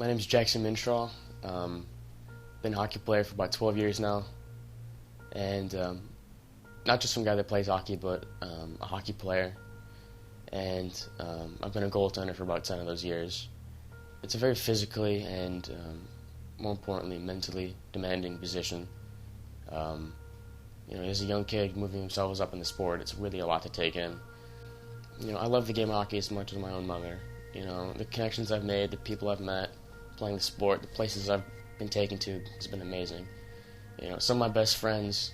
My name is Jackson Minstraw. Been a hockey player for about 12 years now, and not just some guy that plays hockey, but a hockey player. And I've been a goaltender for about 10 of those years. It's a very physically and, more importantly, mentally demanding position. As a young kid moving themselves up in the sport, it's really a lot to take in. I love the game of hockey as much as my own mother. The connections I've made, the people I've met playing the sport, the places I've been taken to has been amazing. Some of my best friends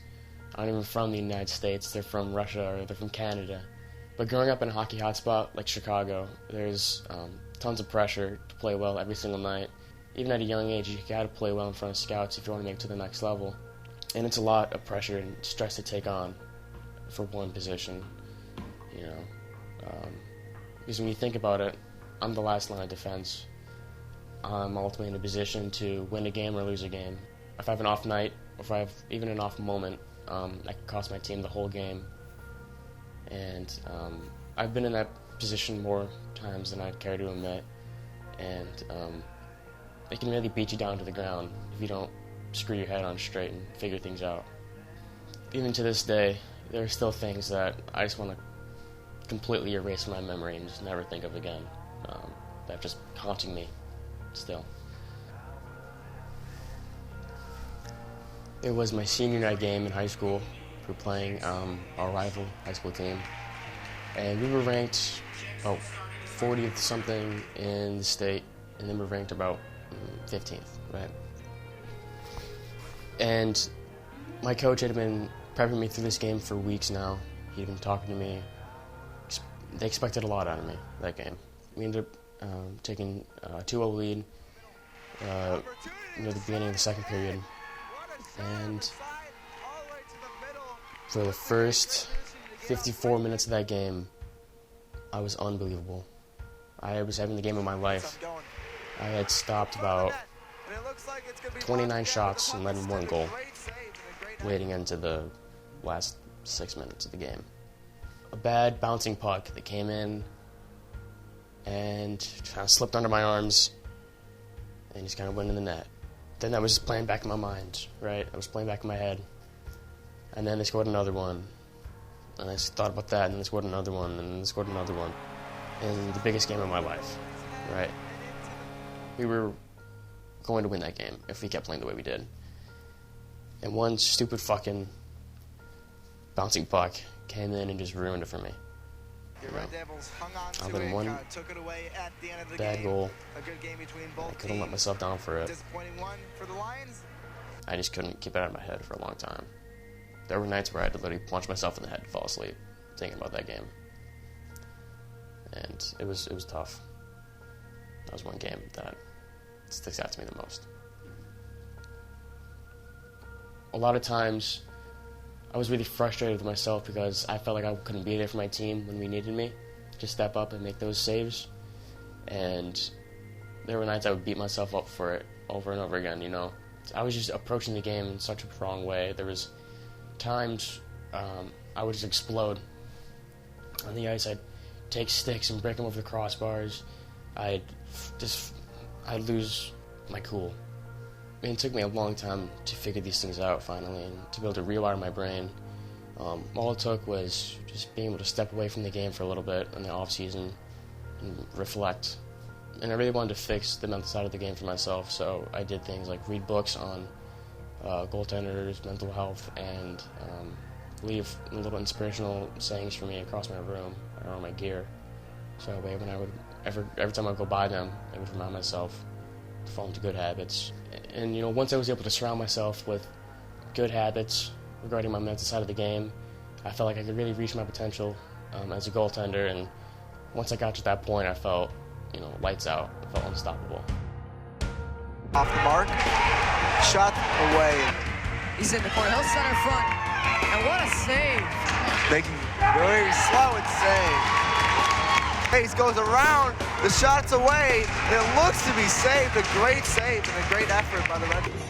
aren't even from the United States. They're from Russia or they're from Canada. But growing up in a hockey hotspot like Chicago, there's tons of pressure to play well every single night. Even at a young age, you got to play well in front of scouts if you want to make it to the next level. And it's a lot of pressure and stress to take on for one position, because when you think about it, I'm the last line of defense. I'm ultimately in a position to win a game or lose a game. If I have an off night, or if I have even an off moment, I can cost my team the whole game. And I've been in that position more times than I'd care to admit. And it can really beat you down to the ground if you don't screw your head on straight and figure things out. Even to this day, there are still things that I just want to completely erase from my memory and just never think of again. That are just haunting me still. It was my senior night game in high school. We were playing our rival high school team, and we were ranked about 40th something in the state, and then we were ranked about 15th, right? And my coach had been prepping me through this game for weeks now. He'd been talking to me. They expected a lot out of me that game. We ended up taking a 2-0 lead near the beginning of the second period. And for the first 54 minutes of that game, I was unbelievable. I was having the game of my life. I had stopped about 29 shots and let in one goal, wading into the last 6 minutes of the game. A bad bouncing puck that came in and kind of slipped under my arms and just kind of went in the net. Then that was just playing back in my mind, right? I was playing back in my head. And then they scored another one. And I just thought about that, and then they scored another one, and then they scored another one. In the biggest game of my life, right? We were going to win that game if we kept playing the way we did. And one stupid fucking bouncing puck came in and just ruined it for me. Other than one bad goal, I couldn't let myself down for it. I just couldn't keep it out of my head for a long time. There were nights where I had to literally punch myself in the head to fall asleep thinking about that game. And it was tough. That was one game that sticks out to me the most. A lot of times, I was really frustrated with myself because I felt like I couldn't be there for my team when we needed me to step up and make those saves. And there were nights I would beat myself up for it over and over again, I was just approaching the game in such a wrong way. There was times I would just explode on the ice. I'd take sticks and break them over the crossbars. I'd lose my cool. It took me a long time to figure these things out finally and to be able to rewire my brain. All it took was just being able to step away from the game for a little bit in the off season and reflect. And I really wanted to fix the mental side of the game for myself, so I did things like read books on goaltenders, mental health, and leave little inspirational sayings for me across my room or on my gear. So that way, when I would every time I would go by them, I would remind myself to fall into good habits. And once I was able to surround myself with good habits regarding my mental side of the game, I felt like I could really reach my potential as a goaltender. And once I got to that point, I felt, lights out. I felt unstoppable. Off the mark, shot away. He's in the corner, he'll center front, and what a save! Making very slow and save. Hayes goes around, the shot's away, and it looks to be saved. A great save and a great effort by the Red Wings.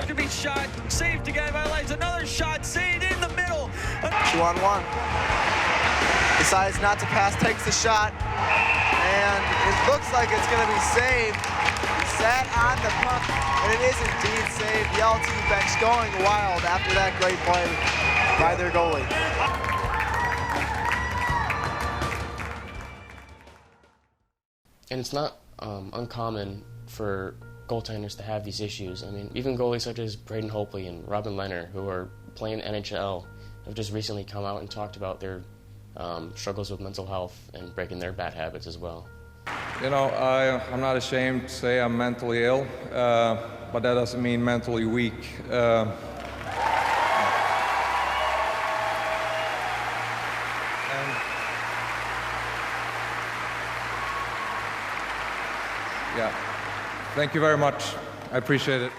Could be shot, saved again by Lights. Another shot, saved in the middle. 2-on-1. decides not to pass, takes the shot, and it looks like it's going to be saved. He sat on the puck, and it is indeed saved. The LT bench going wild after that great play by their goalie. And it's not uncommon for goaltenders to have these issues. I mean, even goalies such as Braden Holtley and Robin Leonard, who are playing NHL, have just recently come out and talked about their struggles with mental health and breaking their bad habits as well. You know, I'm not ashamed to say I'm mentally ill, but that doesn't mean mentally weak. Yeah, thank you very much. I appreciate it.